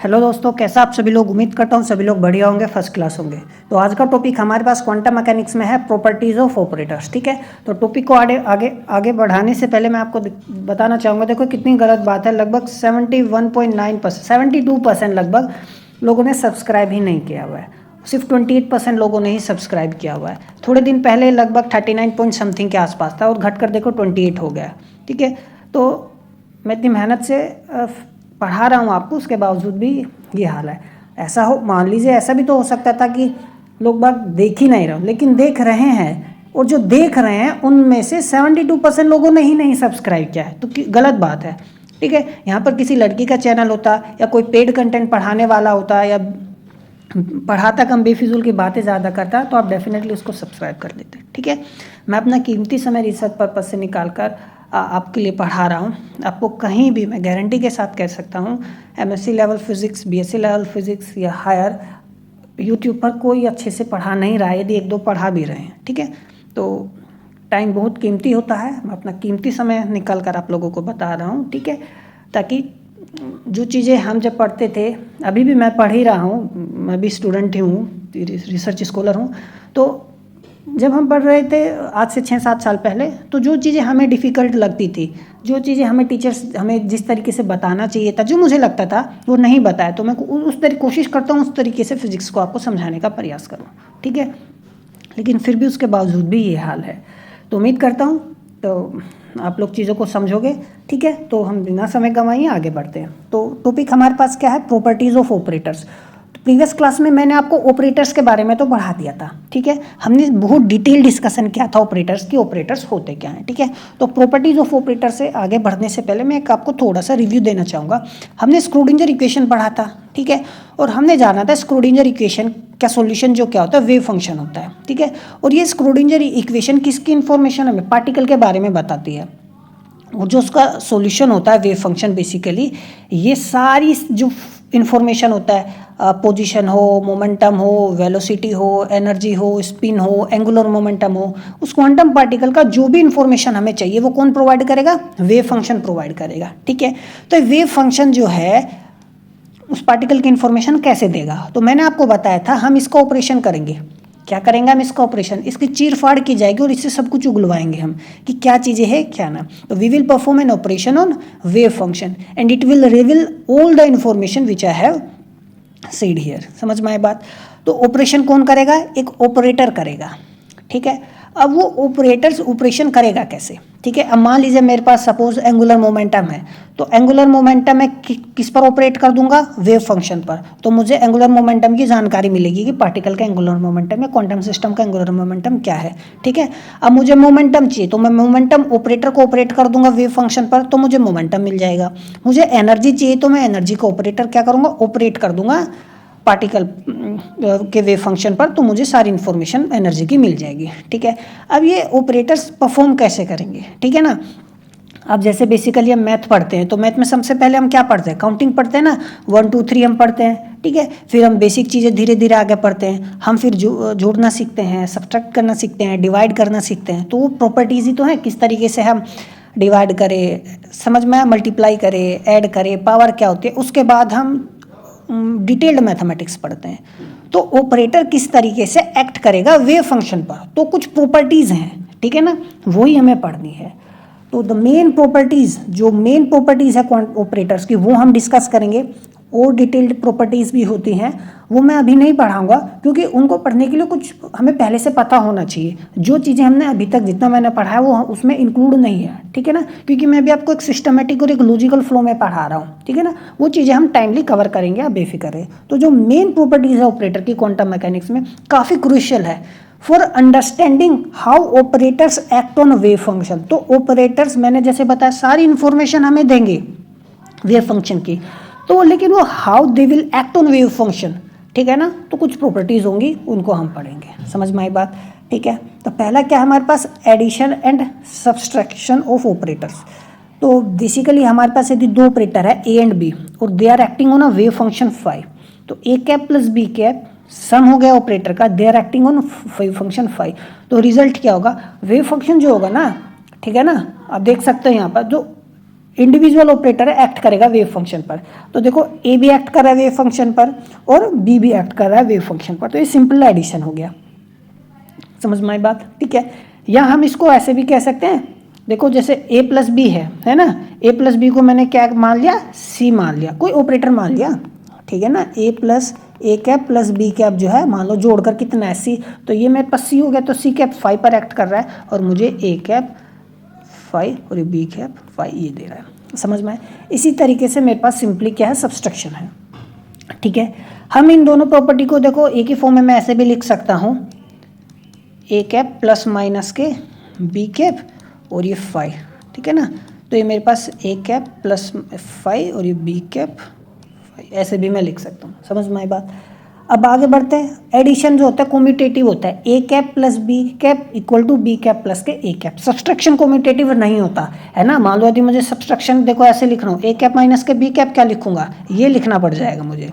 Hello दोस्तों, कैसा आप सभी लोग। उम्मीद करता हूँ सभी लोग बढ़िया होंगे, फर्स्ट क्लास होंगे। तो आज का टॉपिक हमारे पास क्वांटम मैकेनिक्स में है, प्रॉपर्टीज ऑफ ऑपरेटर्स। ठीक है, तो टॉपिक को आगे आगे आगे बढ़ाने से पहले मैं आपको बताना चाहूँगा, देखो कितनी गलत बात है। लगभग 71.9%, 72% लगभग लोगों ने सब्सक्राइब ही नहीं किया हुआ है। सिर्फ 28% लोगों ने ही सब्सक्राइब किया हुआ है। थोड़े दिन पहले लगभग 39 पॉइंट समथिंग के आसपास था और घट कर देखो 28 हो गया। ठीक है, तो मैं इतनी मेहनत से पढ़ा रहा हूँ आपको, उसके बावजूद भी ये हाल है। ऐसा हो, मान लीजिए ऐसा भी तो हो सकता था कि लोग बाग देख ही नहीं रहे, लेकिन देख रहे हैं, और जो देख रहे हैं उनमें से 72% लोगों ने ही नहीं सब्सक्राइब किया है, तो गलत बात है। ठीक है, यहाँ पर किसी लड़की का चैनल होता या कोई पेड कंटेंट पढ़ाने वाला होता या पढ़ाता कम बेफिजूल की बातें ज़्यादा करता, तो आप डेफिनेटली उसको सब्सक्राइब कर लेते। ठीक है, मैं अपना कीमती समय रिसर्च पर्पज से निकाल कर आपके लिए पढ़ा रहा हूँ। आपको कहीं भी, मैं गारंटी के साथ कह सकता हूँ, MSc level physics, BSc level physics या हायर, यूट्यूब पर कोई अच्छे से पढ़ा नहीं रहा है, यदि एक दो पढ़ा भी रहे हैं। ठीक है, तो टाइम बहुत कीमती होता है, मैं अपना कीमती समय निकाल कर आप लोगों को बता रहा हूँ। ठीक है, ताकि जो चीज़ें हम जब पढ़ते थे, अभी भी मैं पढ़ ही रहा हूँ, मैं भी स्टूडेंट ही हूँ, रिसर्च स्कॉलर हूँ, तो जब हम पढ़ रहे थे आज से 6-7 साल पहले, तो जो चीज़ें हमें डिफ़िकल्ट लगती थी, जो चीज़ें हमें टीचर्स हमें जिस तरीके से बताना चाहिए था, जो मुझे लगता था वो नहीं बताया, तो मैं कोशिश करता हूँ उस तरीके से फिज़िक्स को आपको समझाने का प्रयास करूँ। ठीक है, लेकिन फिर भी उसके बावजूद भी ये हाल है। तो उम्मीद करता हूँ तो आप लोग चीज़ों को समझोगे। ठीक है, तो हम बिना समय गंवाए आगे बढ़ते हैं। तो टॉपिक हमारे पास क्या है, properties of operators. Previous class में मैंने आपको ऑपरेटर्स के बारे में तो पढ़ा दिया था। ठीक है, हमने बहुत डिटेल डिस्कशन किया था ऑपरेटर्स की, ऑपरेटर्स होते क्या हैं। ठीक है, तो प्रॉपर्टीज ऑफ ऑपरेटर से आगे बढ़ने से पहले मैं आपको थोड़ा सा रिव्यू देना चाहूँगा। हमने स्क्रोडिंजर इक्वेशन पढ़ा था। ठीक है, और हमने जाना था स्क्रोडिंजर इक्वेशन का सॉल्यूशन जो क्या होता है, वेव फंक्शन होता है। ठीक है, और ये स्क्रोडिंजर इक्वेशन किसकी इन्फॉर्मेशन हमें, पार्टिकल के बारे में बताती है, और जो उसका सॉल्यूशन होता है वेव फंक्शन, बेसिकली ये सारी जो इन्फॉर्मेशन होता है, पोजीशन हो, मोमेंटम हो, वेलोसिटी हो, एनर्जी हो, स्पिन हो, एंगुलर मोमेंटम हो, उस क्वांटम पार्टिकल का जो भी इन्फॉर्मेशन हमें चाहिए वो कौन प्रोवाइड करेगा, वेव फंक्शन प्रोवाइड करेगा। ठीक है, तो वेव फंक्शन जो है उस पार्टिकल की इन्फॉर्मेशन कैसे देगा, तो मैंने आपको बताया था हम इसका ऑपरेशन करेंगे। क्या करेंगे हम इसका ऑपरेशन, इसकी चीर फाड़ की जाएगी और इससे सब कुछ उगलवाएंगे हम कि क्या चीज़ें हैं क्या ना। तो we will perform an operation on wave function and it will reveal all the information which I have said here. समझ में आए बात। तो ऑपरेशन कौन करेगा, एक ऑपरेटर करेगा। ठीक है, अब वो ऑपरेटर्स ऑपरेशन करेगा कैसे। ठीक है, अब मान लीजिए मेरे पास सपोज एंगुलर मोमेंटम है, तो एंगुलर मोमेंटम मैं किस पर ऑपरेट कर दूंगा, वेव फंक्शन पर। तो मुझे एंगुलर मोमेंटम की जानकारी मिलेगी कि पार्टिकल का एंगुलर मोमेंटम या क्वांटम सिस्टम का एंगुलर मोमेंटम क्या है। ठीक है, अब मुझे मोमेंटम चाहिए, तो मैं मोमेंटम ऑपरेटर को ऑपरेट कर दूंगा वेव फंक्शन पर, तो मुझे मोमेंटम मिल जाएगा। मुझे एनर्जी चाहिए, तो मैं एनर्जी को ऑपरेटर क्या करूँगा, ऑपरेट कर दूंगा पार्टिकल के वेव फंक्शन पर, तो मुझे सारी इन्फॉर्मेशन एनर्जी की मिल जाएगी। ठीक है, अब ये ऑपरेटर्स परफॉर्म कैसे करेंगे। ठीक है ना, अब जैसे बेसिकली हम मैथ पढ़ते हैं, तो मैथ में सबसे पहले हम क्या पढ़ते हैं, काउंटिंग पढ़ते हैं ना, 1 2 3 हम पढ़ते हैं। ठीक है, फिर हम बेसिक चीज़ें धीरे धीरे आगे पढ़ते हैं, हम फिर जोड़ना सीखते हैं, सब्ट्रैक्ट करना सीखते हैं, डिवाइड करना सीखते हैं। तो वो प्रॉपर्टीज ही तो है, किस तरीके से हम डिवाइड करें, समझ में, मल्टीप्लाई करें, ऐड करें, पावर क्या होती है। उसके बाद हम डिटेल्ड मैथमेटिक्स पढ़ते हैं, तो ऑपरेटर किस तरीके से एक्ट करेगा वेव फंक्शन पर, तो कुछ प्रॉपर्टीज़ हैं। ठीक है ना, वही हमें पढ़नी है। तो द मेन प्रॉपर्टीज़, जो मेन प्रॉपर्टीज़ है ऑपरेटर्स की, वो हम डिस्कस करेंगे। और डिटेल्ड प्रॉपर्टीज़ भी होती हैं, वो मैं अभी नहीं पढ़ाऊंगा, क्योंकि उनको पढ़ने के लिए कुछ हमें पहले से पता होना चाहिए। जो चीज़ें हमने अभी तक जितना मैंने पढ़ा है वो उसमें इंक्लूड नहीं है। ठीक है ना, क्योंकि मैं भी आपको एक सिस्टमेटिक और एक लॉजिकल फ्लो में पढ़ा रहा हूँ। ठीक है ना, वो चीज़ें हम टाइमली कवर करेंगे, आप बेफिक्र है। तो जो मेन प्रॉपर्टीज़ है ऑपरेटर की क्वांटम मैकेनिक्स में, काफ़ी क्रूशियल है for understanding how operators act on wave function. तो ऑपरेटर्स मैंने जैसे बताया सारी इन्फॉर्मेशन हमें देंगे वेव फंक्शन की, तो लेकिन वो how they will act on wave function. ठीक है ना, तो कुछ प्रॉपर्टीज होंगी, उनको हम पढ़ेंगे। समझ में आई बात। ठीक है, तो पहला क्या है हमारे पास, addition and subtraction of operators. तो बेसिकली हमारे पास यदि दो ऑपरेटर है A एंड B और they are acting on a wave function phi, तो A cap plus B cap sum हो गया ऑपरेटर का, they are acting on wave function phi. तो रिजल्ट क्या होगा, वेव फंक्शन जो होगा ना, ठीक है ना, आप देख सकते हैं यहाँ पर जो इंडिविजुअल ऑपरेटर है, एक्ट करेगा वेव फंक्शन पर। तो देखो ए भी एक्ट कर रहा है वेव फंक्शन पर और बी भी एक्ट कर रहा है वेव फंक्शन पर, तो ये सिंपल एडिशन हो गया। समझ में आई बात, ठीक है। या हम इसको ऐसे भी कह सकते हैं, देखो जैसे ए प्लस बी है ना, ए प्लस बी को मैंने क्या मान लिया, सी मान लिया, कोई ऑपरेटर मान लिया, ठीक है ना। ए प्लस ए कैप प्लस बी कैप जो है मान लो जोड़कर कितना है सी, तो ये मेरे पास सी हो गया, तो सी कैप 5 पर एक्ट कर रहा है और मुझे ए कैप 5 और बी कैप 5 ये दे रहा है। समझ में आए। इसी तरीके से मेरे पास सिंपली क्या है, सब्सट्रैक्शन है, ठीक है। हम इन दोनों प्रॉपर्टी को देखो एक ही फॉर्म में मैं ऐसे भी लिख सकता हूँ, ए कैप प्लस माइनस के बी कैप और ये 5, ठीक है ना। तो ये मेरे पास ए कैप प्लस 5 और ये बी कैप 5, ऐसे भी मैं लिख सकता हूँ। समझ में आई बात। अब आगे बढ़ते हैं। एडिशन जो होता है कम्यूटेटिव होता है, A cap plus B cap equal to B cap plus के ए कैप। सब्सट्रैक्शन कम्यूटेटिव नहीं होता है ना। मान लो यदि मुझे सब्सट्रैक्शन देखो ऐसे लिख रहा हूँ, ए कैप माइनस के बी कैप क्या लिखूंगा, ये लिखना पड़ जाएगा मुझे।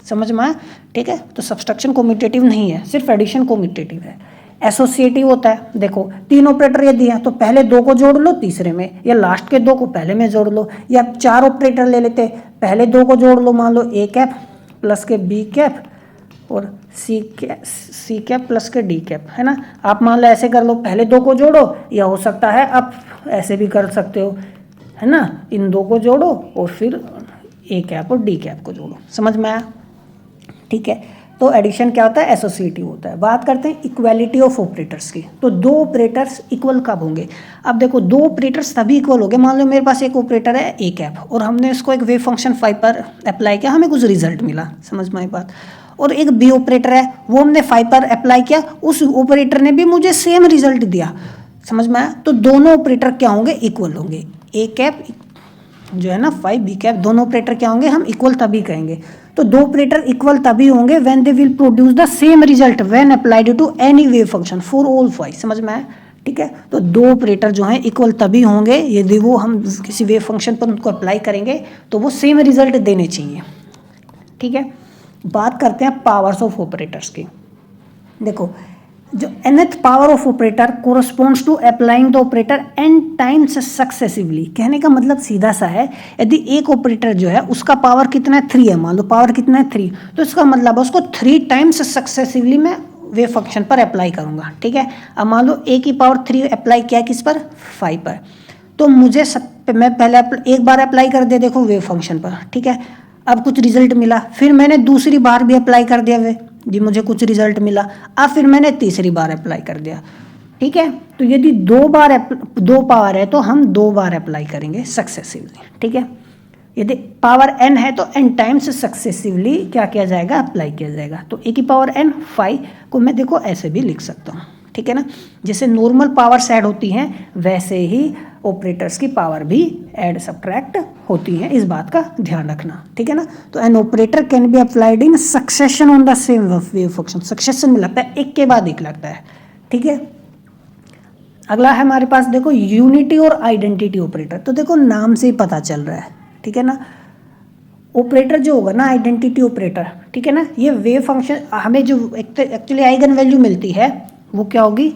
समझ में आया, ठीक है। तो सब्सट्रैक्शन कम्यूटेटिव नहीं है, सिर्फ एडिशन कम्यूटेटिव है। एसोसिएटिव होता है, देखो 3 ऑपरेटर यदि हैं तो पहले 2 को जोड़ लो तीसरे में, या लास्ट के 2 को पहले में जोड़ लो, या 4 ऑपरेटर ले लेते, पहले 2 को जोड़ लो, मान लो ए कैप प्लस के बी कैप और सी कैप प्लस के डी कैप, है ना। आप मान लो ऐसे कर लो, पहले 2 को जोड़ो, या हो सकता है आप ऐसे भी कर सकते हो, है ना। इन 2 को जोड़ो और फिर ए कैप और डी कैप को जोड़ो। समझ में आया, ठीक है। तो एडिशन क्या होता है, एसोसिएटिव होता है। बात करते हैं इक्वालिटी ऑफ ऑपरेटर्स की। तो 2 ऑपरेटर्स इक्वल कब होंगे। अब देखो 2 ऑपरेटर्स तभी इक्वल होंगे, मान लो मेरे पास एक ऑपरेटर है ए कैप और हमने इसको एक वेव फंक्शन 5 पर अप्लाई किया, हमें कुछ रिजल्ट मिला। समझ में आई बात। और एक बी ऑपरेटर है, वो हमने 5 पर अप्लाई किया, उस ऑपरेटर ने भी मुझे सेम रिजल्ट दिया। समझ में आया। तो दोनों ऑपरेटर क्या होंगे, इक्वल होंगे। ए कैप जो है ना 5, बी कैप, दोनों ऑपरेटर क्या होंगे, हम इक्वल तभी कहेंगे। तो 2 ऑपरेटर इक्वल तभी होंगे when they will produce the same result when applied to any wave function for all 5। समझ में आया, ठीक है। तो 2 ऑपरेटर जो हैं इक्वल तभी होंगे यदि वो हम किसी वेव फंक्शन पर उनको अप्लाई करेंगे तो वो सेम रिजल्ट देने चाहिए, ठीक है। बात करते हैं पावर्स ऑफ ऑपरेटर्स की। देखो जो nth power of operator corresponds to applying the operator n times successively. कहने का मतलब सीधा सा है, यदि एक ऑपरेटर जो है उसका पावर कितना है 3 है, मान लो पावर कितना है 3, तो इसका मतलब है उसको 3 टाइम्स सक्सेसिवली मैं वेव फंक्शन पर अप्लाई करूंगा, ठीक है। अब मान लो a की पावर 3 अप्लाई किया किस पर, 5 पर, तो मुझे मैं पहले एक बार अप्लाई कर दिया देखो वेव फंक्शन पर, ठीक है। अब कुछ रिजल्ट मिला, फिर मैंने दूसरी बार भी अप्लाई कर दिया वे जी, मुझे कुछ रिजल्ट मिला। अब फिर मैंने तीसरी बार अप्लाई कर दिया, ठीक है। तो यदि 2 पावर है तो हम 2 बार अप्लाई करेंगे सक्सेसिवली, ठीक है। यदि पावर n है तो n टाइम्स सक्सेसिवली क्या किया जाएगा, अप्लाई किया जाएगा। तो a की पावर n 5 को मैं देखो ऐसे भी लिख सकता हूँ, ठीक है ना। जैसे नॉर्मल पावर्स ऐड होती हैं वैसे ही ऑपरेटर्स की पावर भी ऐड सब्ट्रैक्ट होती है, इस बात का ध्यान रखना, ठीक है ना। तो an operator can be applied in succession on the same wave function. Succession में लगता है, एक के बाद एक लगता है, ठीक है। अगला है हमारे पास देखो यूनिटी और आइडेंटिटी ऑपरेटर। तो देखो नाम से ही पता चल रहा है, ठीक है ना। ऑपरेटर जो होगा ना आइडेंटिटी ऑपरेटर, ठीक है ना, ये वेव फंक्शन हमें जो एक्चुअली आइगन वैल्यू मिलती है वो क्या होगी,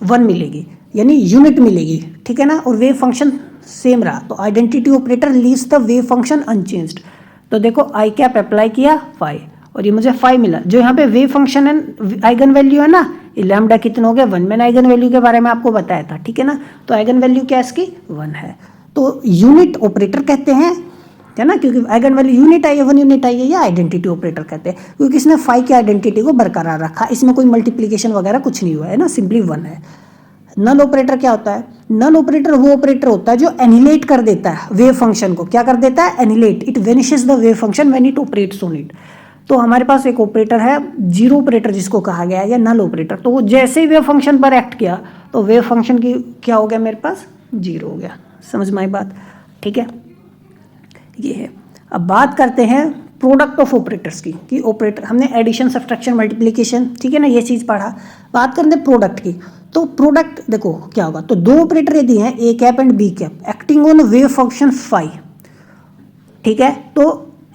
1 मिलेगी, यानी यूनिट मिलेगी, ठीक है ना। और वेव फंक्शन सेम रहा तो identity operator leaves the wave function unchanged. तो देखो आई कैप अप्लाई किया 5 और ये मुझे 5 मिला। जो यहाँ पे वेव फंक्शन है आइगन वैल्यू है ना, ये लैम्डा कितना हो गया 1। मैंने आइगन वैल्यू के बारे में आपको बताया था, ठीक है ना। तो आइगन वैल्यू क्या इसकी 1 है। तो यूनिट ऑपरेटर कहते हैं, है ना, क्योंकि आइगन वैल्यू यूनिट आई है, 1 यूनिट आई है, या आइडेंटिटी ऑपरेटर कहते हैं क्योंकि इसने 5 की आइडेंटिटी को बरकरार रखा, इसमें कोई मल्टीप्लीकेशन वगैरह कुछ नहीं हुआ है ना, सिंपली 1 है। नल ऑपरेटर क्या होता है, नल ऑपरेटर वो ऑपरेटर होता है जो एनिलेट कर देता है वेव फंक्शन को। क्या कर देता है, annihilate, it vanishes the wave function when it operates on it. तो हमारे पास एक ऑपरेटर है जीरो ऑपरेटर जिसको कहा गया है, या नल ऑपरेटर। तो वो जैसे ही वेव फंक्शन पर एक्ट किया तो वेव फंक्शन की क्या हो गया, मेरे पास 0 हो गया। समझ में आई बात, ठीक है, ये है। अब बात करते हैं प्रोडक्ट ऑफ ऑपरेटर्स की, कि ऑपरेटर हमने एडिशन सब्ट्रैक्शन मल्टीप्लिकेशन, ठीक है ना, ये चीज़ पढ़ा। बात करते हैं प्रोडक्ट की। तो प्रोडक्ट देखो क्या होगा, तो 2 ऑपरेटर यदि हैं A cap and B cap acting on wave function 5, ठीक है। तो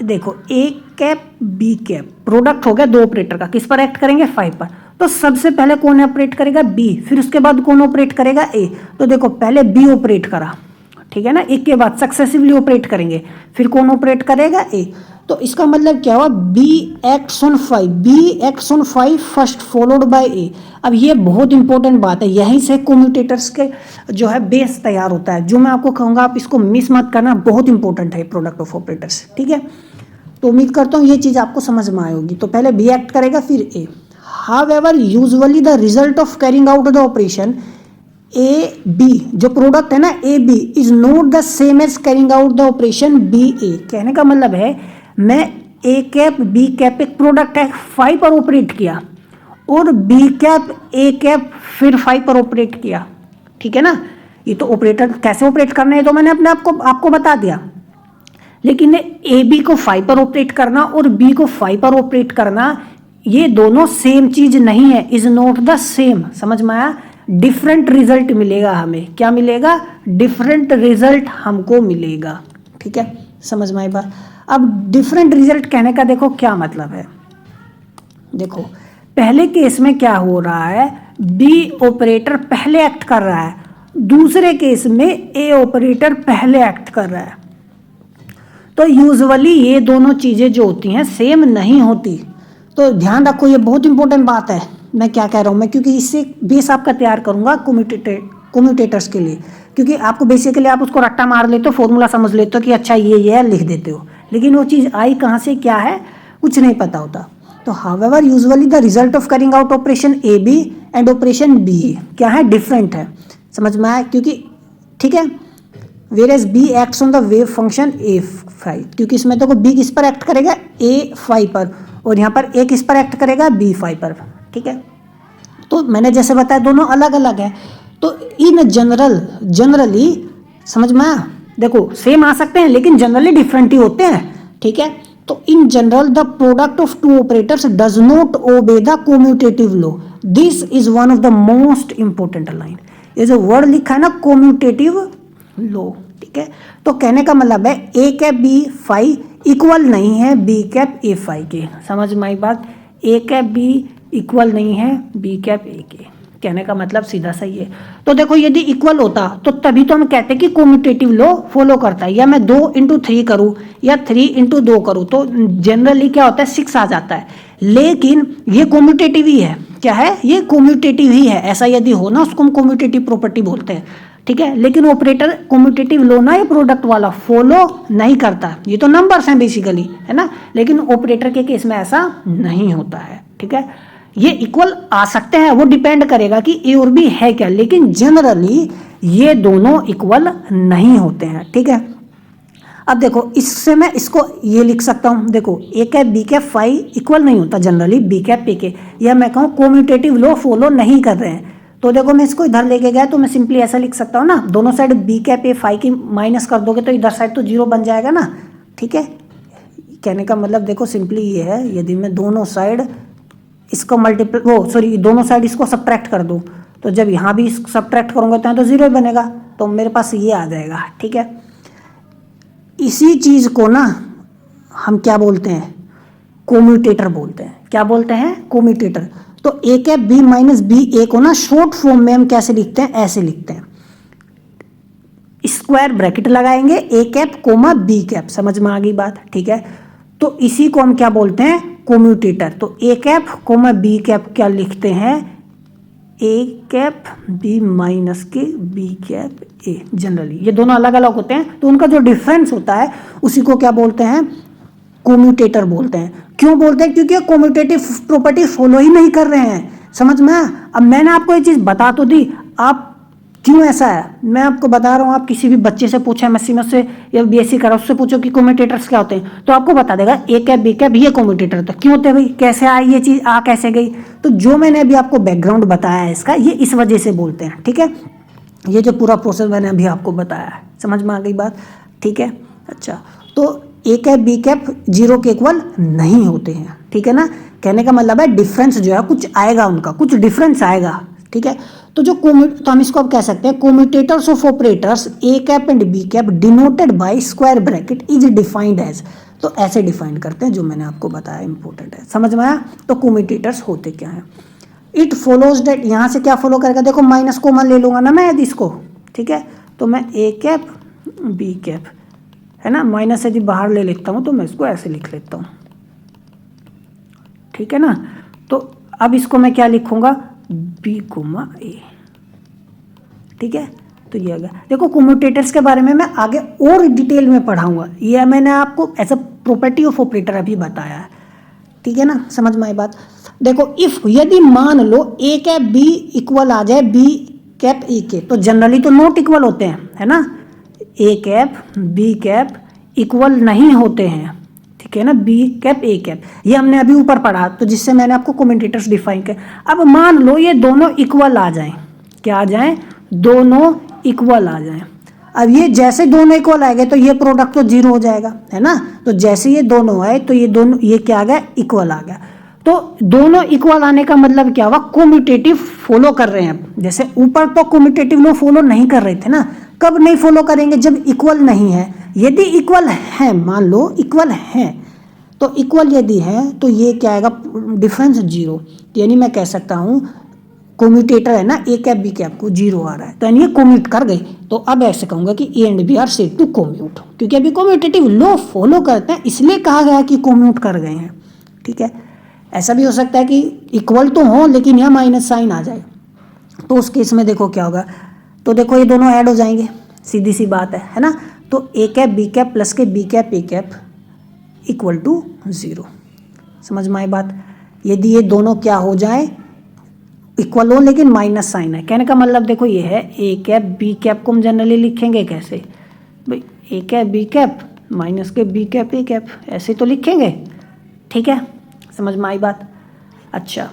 देखो A cap B cap product हो गया 2 ऑपरेटर का, किस पर एक्ट करेंगे 5 पर। तो सबसे पहले कौन ऑपरेट करेगा, बी, फिर उसके बाद कौन ऑपरेट करेगा, ए। तो देखो पहले बी ऑपरेट करा, ठीक है ना, एक के बाद सक्सेसिवली ऑपरेट करेंगे, फिर कौन ऑपरेट करेगा, ए। तो इसका मतलब क्या हुआ, B acts on 5, B acts on 5 first followed by A. अब ये बहुत इंपॉर्टेंट बात है, यहीं से कम्यूटेटर्स के जो है बेस तैयार होता है। जो मैं आपको कहूँगा आप इसको मिस मत करना, बहुत इंपॉर्टेंट है प्रोडक्ट ऑफ ऑपरेटर्स, ठीक है। तो उम्मीद करता हूँ ये चीज़ आपको समझ में आई होगी। तो पहले बी एक्ट करेगा फिर A. However usually the result of carrying out the operation A B, जो प्रोडक्ट है ना A B, is not the same as carrying out the operation B A. कहने का मतलब है मैं ए कैप बी कैप एक प्रोडक्ट है 5 पर ऑपरेट किया और बी कैप ए कैप फिर 5 पर ऑपरेट किया, ठीक है ना। ये तो ऑपरेटर कैसे ऑपरेट करना है तो मैंने अपने आपको बता दिया, लेकिन ए बी को 5 पर ऑपरेट करना और बी को 5 पर ऑपरेट करना ये दोनों सेम चीज नहीं है, इज नॉट द सेम। समझ में आया, डिफरेंट रिजल्ट मिलेगा हमें। क्या मिलेगा, डिफरेंट रिजल्ट हमको मिलेगा, ठीक है, समझ में आई बात। अब डिफरेंट रिजल्ट कहने का देखो क्या मतलब है। देखो पहले केस में क्या हो रहा है, बी ऑपरेटर पहले एक्ट कर रहा है, दूसरे केस में ए ऑपरेटर पहले एक्ट कर रहा है। तो यूजुअली ये दोनों चीजें जो होती हैं सेम नहीं होती। तो ध्यान रखो, ये बहुत इंपॉर्टेंट बात है मैं क्या कह रहा हूँ मैं, क्योंकि इससे बेस आपका तैयार करूंगा कम्यूटेटर्स के लिए। क्योंकि आपको बेसिकली आप उसको रट्टा मार लेते हो, फॉर्मूला समझ लेते हो कि अच्छा ये है, लिख देते हो, लेकिन वो चीज़ आई कहाँ से क्या है कुछ नहीं पता होता। तो however usually the result of carrying out operation A B and operation B क्या है, डिफरेंट है। समझ में आया, क्योंकि ठीक है, whereas B acts on the wave function A 5, क्योंकि इसमें देखो बी किस पर एक्ट करेगा, ए 5 पर, और यहाँ पर ए किस पर एक्ट करेगा, बी 5 पर, ठीक है। तो मैंने जैसे बताया दोनों अलग अलग है। तो इन जनरली समझ में आया, देखो सेम आ सकते हैं लेकिन जनरली डिफरेंट ही होते हैं, ठीक है। तो in general the product of two operators does not obey the commutative law, this is one of the most important line. ये जो वर्ड लिखा है ना कम्यूटेटिव लॉ, ठीक है। तो कहने का मतलब है ए कैप बी 5 इक्वल नहीं है बी कैप ए 5 के। समझ में आई बात, ए कैप बी इक्वल नहीं है बी कैप ए के, कहने का मतलब सीधा सही है। तो देखो यदि इक्वल होता तो तभी तो हम कहते हैं कि कम्यूटेटिव लॉ फॉलो करता है। या मैं 2 × 3 करूँ या 3 × 2 करूँ तो जनरली क्या होता है 6 आ जाता है, लेकिन ये कम्यूटेटिव ही है। क्या है, ये कम्यूटेटिव ही है। ऐसा यदि हो ना उसको हम कम्यूटेटिव प्रॉपर्टी बोलते हैं, ठीक है। लेकिन ऑपरेटर कम्यूटेटिव लॉ ना ये प्रोडक्ट वाला फॉलो नहीं करता, ये तो नंबर्स हैं बेसिकली, है ना। लेकिन ऑपरेटर के केस में ऐसा नहीं होता है, ठीक है। ये इक्वल आ सकते हैं, वो डिपेंड करेगा कि ए और बी है क्या, लेकिन जनरली ये दोनों इक्वल नहीं होते हैं, ठीक है। अब देखो इससे मैं इसको ये लिख सकता हूँ, देखो A cap B cap 5 equal नहीं होता जनरली बी कैप ए के, या मैं कहूँ कम्यूटेटिव लॉ फॉलो नहीं कर रहे हैं। तो देखो मैं इसको इधर लेके गया तो मैं सिंपली ऐसा लिख सकता हूँ ना, दोनों साइड बी कैप ए 5 की माइनस कर दोगे तो इधर साइड तो 0 बन जाएगा ना, ठीक है। कहने का मतलब देखो सिंपली ये है, यदि मैं दोनों साइड इसको दोनों साइड इसको सब्ट्रैक्ट कर दूँ तो जब यहाँ भी सब्ट्रैक्ट करूँगा तो 0 बनेगा, तो मेरे पास ये आ जाएगा, ठीक है। इसी चीज़ को ना हम क्या बोलते हैं, कम्यूटेटर बोलते हैं। क्या बोलते हैं, कम्यूटेटर। तो A cap B minus B ए को ना शॉर्ट फॉर्म में हम कैसे लिखते हैं, ऐसे लिखते हैं, स्क्वायर ब्रैकेट लगाएंगे ए कैप कोमा बी कैप। समझ में आ गई बात, ठीक है। तो इसी को हम क्या बोलते हैं, कम्यूटेटर। तो A cap comma B cap क्या लिखते हैं, ए कैप बी माइनस के बी कैप ए। जनरली ये दोनों अलग अलग होते हैं, तो उनका जो डिफरेंस होता है उसी को क्या बोलते हैं, कम्यूटेटर बोलते हैं। क्यों बोलते हैं, क्योंकि कम्यूटेटिव प्रॉपर्टी फॉलो ही नहीं कर रहे हैं। समझ में। अब मैंने आपको ये चीज़ बता तो दी, आप क्यों ऐसा है मैं आपको बता रहा हूँ। आप किसी भी बच्चे से पूछे एमएससी में से या बीएससी करा, उससे पूछो कि कम्यूटेटर्स क्या होते हैं, तो आपको बता देगा ए कैप बी कैप ये कम्यूटेटर होता है। क्यों होते हैं भाई, कैसे आई ये चीज़, आ कैसे गई। तो जो मैंने अभी आपको बैकग्राउंड बताया है इसका, ये इस वजह से बोलते हैं, ठीक है। ये जो पूरा प्रोसेस मैंने अभी आपको बताया है, समझ में आ गई बात, ठीक है। अच्छा, तो ए कैप बी कैप 0 के इक्वल नहीं होते हैं, ठीक है ना। कहने का मतलब है डिफरेंस जो है कुछ आएगा, उनका कुछ डिफरेंस आएगा, ठीक है। तो तो हम इसको अब कह सकते हैं commutators of operators A cap and B cap denoted by square bracket is defined as. तो ऐसे डिफाइन करते हैं, जो मैंने आपको बताया इंपॉर्टेंट है, समझ में आया। तो कम्यूटेटर्स होते क्या हैं, इट फॉलोज दैट, यहाँ से क्या फॉलो करेगा, देखो माइनस कॉमन ले लूंगा ना मैं यदि इसको, ठीक है। तो मैं ए कैप बी कैप, है ना। माइनस यदि बाहर ले लेता हूँ तो मैं इसको ऐसे लिख लेता हूँ, ठीक है ना। तो अब इसको मैं क्या लिखूंगा, बी कोमा ए, ठीक है। तो ये आ गया। देखो कम्यूटेटर्स के बारे में मैं आगे और डिटेल में पढ़ाऊंगा, ये मैंने आपको as a property of operator अभी बताया है, ठीक है ना। समझ में आई बात। देखो इफ यदि मान लो ए कैप बी इक्वल आ जाए बी कैप ए के, तो जनरली तो नॉट इक्वल होते हैं, है ना। ए कैप बी कैप इक्वल नहीं होते हैं, ठीक है ना। बी कैप ए कैप ये हमने अभी ऊपर पढ़ा, तो जिससे मैंने आपको कम्यूटेटर्स डिफाइन किया। अब मान लो ये दोनों इक्वल आ जाएं, क्या आ जाएं, दोनों इक्वल आ जाएं। अब ये जैसे दोनों इक्वल आएंगे तो ये प्रोडक्ट तो जीरो हो जाएगा, है ना। तो जैसे ये दोनों आए तो ये दोनों, ये क्या आ गया, इक्वल आ गया। तो दोनों इक्वल आने का मतलब क्या हुआ, कम्यूटेटिव फॉलो कर रहे हैं। जैसे ऊपर तो कम्यूटेटिव लोग फॉलो नहीं कर रहे थे ना, कब नहीं फॉलो करेंगे, जब इक्वल नहीं है। यदि इक्वल है, मान लो इक्वल है, तो इक्वल यदि है तो ये क्या आएगा, डिफरेंस जीरो। यानी मैं कह सकता हूँ कम्यूटेटर है ना, ए कैप बी कैप को जीरो आ रहा है, तो यानी ये कम्यूट कर गए। तो अब ऐसे कहूंगा कि A and B are said to commute, क्योंकि अभी कम्यूटेटिव लॉ फॉलो करते हैं, इसलिए कहा गया कि कम्यूट कर गए हैं, ठीक है। ऐसा भी हो सकता है कि इक्वल तो हो लेकिन यहाँ माइनस साइन आ जाए, तो उस केस में देखो क्या होगा। तो देखो ये दोनों ऐड हो जाएंगे, सीधी सी बात है ना। तो A cap B cap plus के B cap A cap equal to zero. समझ में आई बात। यदि ये दोनों क्या हो जाए, इक्वल हो लेकिन माइनस साइन है, कहने का मतलब देखो ये है ए कैप बी कैप को हम जनरली लिखेंगे कैसे भाई, ए कैप बी कैप माइनस के बी कैप ए कैप, ऐसे तो लिखेंगे, ठीक है। समझ में आई बात। अच्छा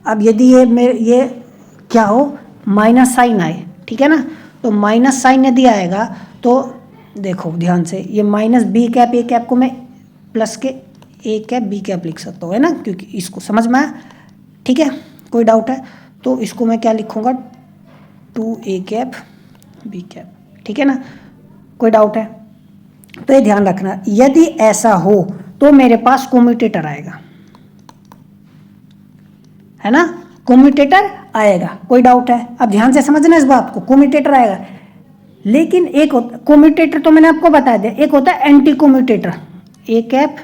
अब यदि ये क्या हो, माइनस साइन आए, ठीक है ना। तो माइनस साइन यदि आएगा तो देखो ध्यान से, ये minus B cap A cap को मैं प्लस के ए कैप बी कैप लिख सकता हूँ, है ना, क्योंकि इसको समझ में आया, ठीक है। कोई डाउट है तो इसको मैं क्या लिखूँगा, two A cap B cap, ठीक है ना। कोई डाउट है तो ये ध्यान रखना, यदि ऐसा हो तो मेरे पास कम्यूटेटर आएगा, है ना, कम्यूटेटर आएगा। कोई डाउट है, अब ध्यान से समझना इस बात को, कम्यूटेटर आएगा। लेकिन एक होता कम्यूटेटर, तो मैंने आपको बता दिया, एक होता है anti commutator, A cap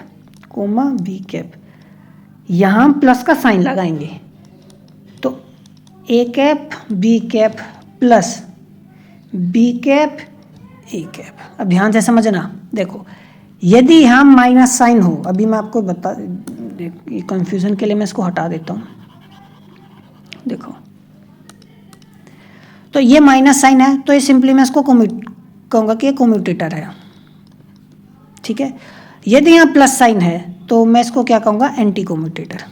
comma B cap, यहां प्लस का साइन लगाएंगे, तो A cap B cap plus B cap A cap. अब ध्यान से समझना, देखो यदि यहां माइनस साइन हो, अभी मैं आपको बता, कंफ्यूजन के लिए मैं इसको हटा देता हूं, देखो तो ये माइनस साइन है, तो ये सिंपली मैं इसको कहूंगा कि ये कम्यूटेटर है, ठीक है। यदि यहाँ प्लस साइन है तो मैं इसको क्या कहूंगा, एंटी कम्यूटेटर,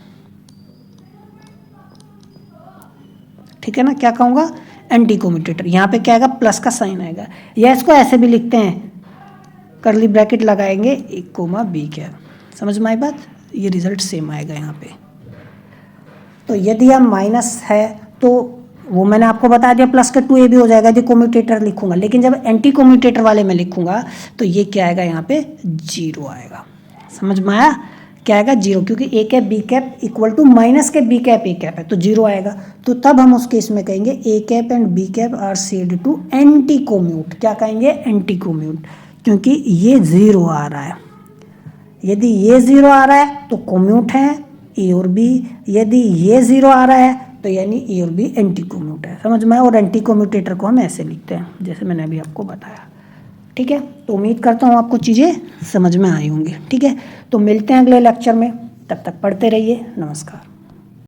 ठीक है ना। क्या कहूंगा, एंटी कम्यूटेटर। यहाँ पे क्या आएगा, प्लस का साइन आएगा, या इसको ऐसे भी लिखते हैं, करली ब्रैकेट लगाएंगे ए कोमा बी कैप। समझ में आई बात, ये रिजल्ट सेम आएगा यहाँ पे। तो यदि हम माइनस है तो वो मैंने आपको बता दिया, प्लस का 2a भी हो जाएगा यदि कम्यूटेटर लिखूंगा, लेकिन जब एंटी कम्यूटेटर वाले में लिखूंगा तो ये क्या आएगा, यहाँ पे जीरो आएगा। समझ में आया, क्या आएगा, जीरो, क्योंकि A cap B cap equal to minus के बी कैप ए कैप है, तो जीरो आएगा। तो तब हम उस केस में कहेंगे A cap and B cap are said to anti commute. क्या कहेंगे, एंटी कम्यूट, क्योंकि ये जीरो आ रहा है। यदि ये जीरो आ रहा है तो कम्यूट है ए और बी, यदि ये जीरो आ रहा है तो यानी ए और बी एंटी कम्यूट है। समझ में। और एंटी कम्यूटेटर को हम ऐसे लिखते हैं जैसे मैंने अभी आपको बताया, ठीक है। तो उम्मीद करता हूँ आपको चीज़ें समझ में आई होंगी, ठीक है। तो मिलते हैं अगले लेक्चर में, तब तक पढ़ते रहिए। नमस्कार।